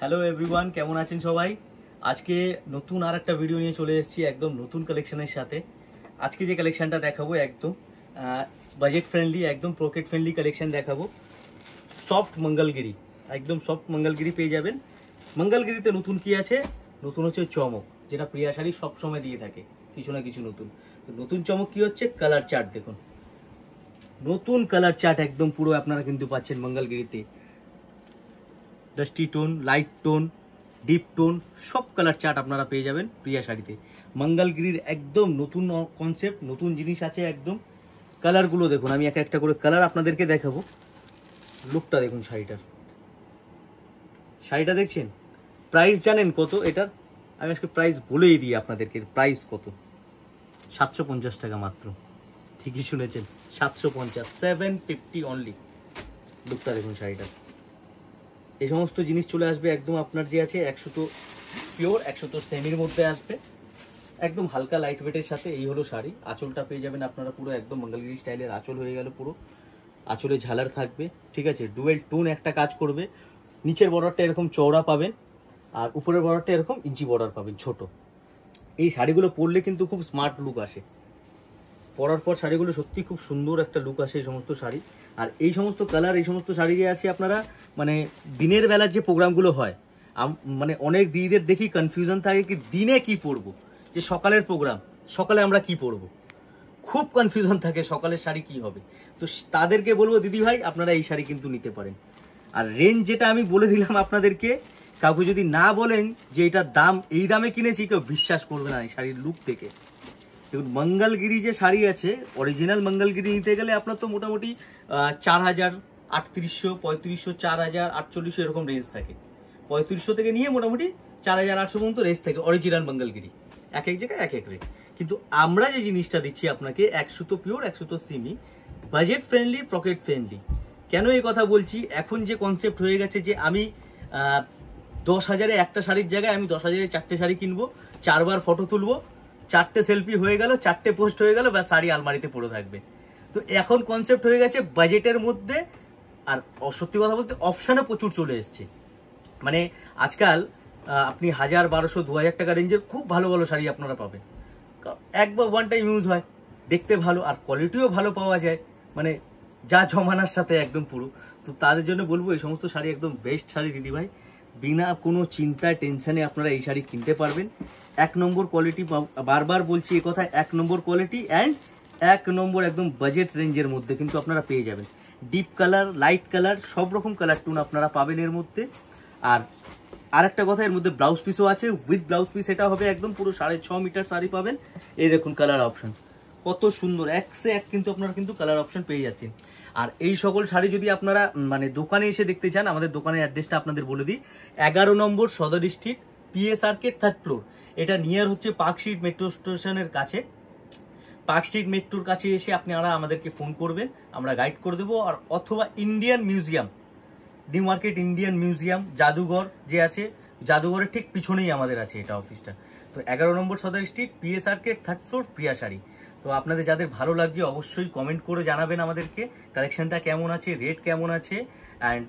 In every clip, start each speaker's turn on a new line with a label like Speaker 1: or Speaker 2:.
Speaker 1: Hello everyone, কেমন আছেন সবাই? আজকে নতুন আর একটা ভিডিও নিয়ে চলে এসেছি একদম নতুন কালেকশনের সাথে। আজকে যে কালেকশনটা দেখাবো একদম বাজেট ফ্রেন্ডলি, একদম পকেট ফ্রেন্ডলি কালেকশন দেখাবো। সফট মঙ্গলগিরি, একদম সফট মঙ্গলগিরি পেয়ে যাবেন। মঙ্গলগিরিতে নতুন কি আছে? নতুন হচ্ছে চমক, যেটা প্রিয়া শাড়ি সবসময় দিয়ে থাকে কিছু না কিছু নতুন। তো নতুন চমক কি হচ্ছে? কালার চার্ট দেখুন, নতুন কালার চার্ট একদম পুরো আপনারা কিন্তু পাচ্ছেন মঙ্গলগিরিতে। Dusty tone, light tone, deep tone, সব কালার চার্ট আপনারা পেয়ে যাবেন প্রিয়া শাড়িতে। মঙ্গলগিরির একদম নতুন কনসেপ্ট, নতুন জিনিস আছে একদম। কালারগুলো দেখুন, আমি একটা একটা করে কালার আপনাদেরকে দেখাবো। লুকটা দেখুন শাড়িটার, শাড়িটা দেখছেন? প্রাইস জানেন কত এটার? আমি আজকে প্রাইস বলেই দিই আপনাদেরকে। প্রাইস কত? 750 টাকা মাত্র। ঠিকই শুনেছেন, 750, 750 অনলি। লুকটা দেখুন শাড়িটার। এই সমস্ত জিনিস চলে আসবে একদম আপনার যে আছে 100 তো পিওর, 100 তো সেমির মধ্যে আসবে, একদম হালকা লাইট ওয়েটের সাথে। এই হলো শাড়ি। আঁচলটা পেয়ে যাবেন আপনারা পুরো একদম মঙ্গলগিরি স্টাইলের আঁচল হয়ে গেল পুরো। আঁচলে ঝালার থাকবে, ঠিক আছে? ডুয়েল টোন একটা কাজ করবে। নিচের বর্ডারটা এরকম চওড়া পাবেন, আর উপরের বর্ডারটা এরকম ইঞ্চি বর্ডার পাবেন ছোট। এই শাড়িগুলো পরলে কিন্তু খুব স্মার্ট লুক আসে। পরার পর শাড়িগুলো সত্যি খুব সুন্দর একটা লুক আসে এই সমস্ত শাড়ি। আর এই সমস্ত কালার, এই সমস্ত শাড়ি যে আছে আপনারা মানে দিনের বেলার যে প্রোগ্রামগুলো হয়, মানে অনেক দিদিদের দেখি কনফিউশন থাকে কি দিনে কি পরবো, যে সকালের প্রোগ্রাম, সকালে আমরা কি পরবো, খুব কনফিউশন থাকে সকালের শাড়ি কি হবে। তো তাদেরকে বলবো দিদি ভাই আপনারা এই শাড়ি কিন্তু নিতে পারেন। আর রেঞ্জ যেটা আমি বলে দিলাম আপনাদেরকে, কাউকে যদি না বলেন যে এটার দাম এই দামে কিনেছি, কেউ বিশ্বাস করবে না এই শাড়ির লুক দেখে। দেখুন মঙ্গলগিরি যে শাড়ি আছে, অরিজিনাল মঙ্গলগিরি নিতে গেলে আপনার তো মোটামুটি 4000, 3800, 3500, 4000, 4800 এরকম রেঞ্জ থাকে। 3500 থেকে নিয়ে মোটামুটি 4800 পর্যন্ত রেঞ্জ থাকে অরিজিনাল মঙ্গলগিরি। এক এক জায়গায় এক এক রেট। কিন্তু আমরা যে জিনিসটা দিচ্ছি আপনাকে 100 তো পিওর, 100 তো Simi, budget friendly, pocket friendly. কেন এই কথা বলছি? এখন যে কনসেপ্ট হয়ে গেছে যে আমি 10,000-এ একটা শাড়ির জায়গায় আমি 10,000-এ 4টে শাড়ি কিনবো, 4বার ফটো তুলবো, 4টে সেলফি হয়ে গেল, 4টে পোস্ট হয়ে গেল, বা শাড়ি আলমারিতে পড়ে থাকবে। তো এখন কনসেপ্ট হয়ে গেছে বাজেটের মধ্যে। আর সত্যি কথা বলতে অপশানে প্রচুর চলে এসছে। মানে আজকাল আপনি 1000, 1200, 2000 টাকা রেঞ্জের খুব ভালো ভালো শাড়ি আপনারা পাবেন। একবার ওয়ান টাইম ইউজ হয়, দেখতে ভালো, আর কোয়ালিটিও ভালো পাওয়া যায়, মানে যা জমানার সাথে একদম পুরো। তো তাদের জন্য বলবো এই সমস্ত শাড়ি একদম বেস্ট শাড়ি দিদি ভাই। বিনা কোনো চিন্তায় টেনশনে আপনারা এই শাড়ি কিনতে পারবেন। 1 নম্বর কোয়ালিটি, বারবার বলছি এই কথা, 1 নম্বর কোয়ালিটি অ্যান্ড 1 নম্বর একদম বাজেট রেঞ্জের মধ্যে কিন্তু আপনারা পেয়ে যাবেন। ডিপ কালার, লাইট কালার, সব রকম কালার টোন আপনারা পাবেন এর মধ্যে। আর আরেকটা কথা, এর মধ্যে ব্লাউজ পিসও আছে, উইথ ব্লাউজ পিস। এটা হবে একদম পুরো 6.5 মিটার শাড়ি পাবেন। এই দেখুন কালার অপশন কত সুন্দর, এক সে এক কিন্তু আপনারা কিন্তু কালার অপশন পেয়ে যাচ্ছেন। আর এই সকল শাড়ি যদি আপনারা মানে দোকানে এসে দেখতে চান, আমাদের দোকানের অ্যাড্রেসটা আপনাদের বলে দিই। 11 নম্বর Sadar street, PS arcade, 3rd floor. এটা নিয়ার হচ্ছে পার্ক স্ট্রিট মেট্রো স্টেশনের কাছে। পার্ক স্ট্রিট মেট্রোর কাছে এসে আপনারা আমাদেরকে ফোন করবেন, আমরা গাইড করে দেবো। আর অথবা Indian museum, new market Indian museum, জাদুঘর যে আছে, জাদুঘরের ঠিক পিছনেই আমাদের আছে এটা অফিসটা। তো 11 নম্বর Sadar street, PS arcade, 3rd floor, Priya sari. তো আপনাদের যাদের ভালো লাগছে অবশ্যই কমেন্ট করে জানাবেন আমাদেরকে কালেকশনটা কেমন আছে, রেট কেমন আছে। অ্যান্ড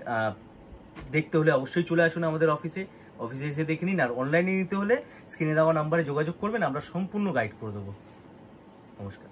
Speaker 1: দেখতে হলে অবশ্যই চলে আসুন আমাদের অফিসে, অফিসে এসে দেখে নিন। আর অনলাইনে নিতে হলে স্ক্রিনে দেওয়া নাম্বারে যোগাযোগ করবেন, আমরা সম্পূর্ণ গাইড করে দেবো। নমস্কার।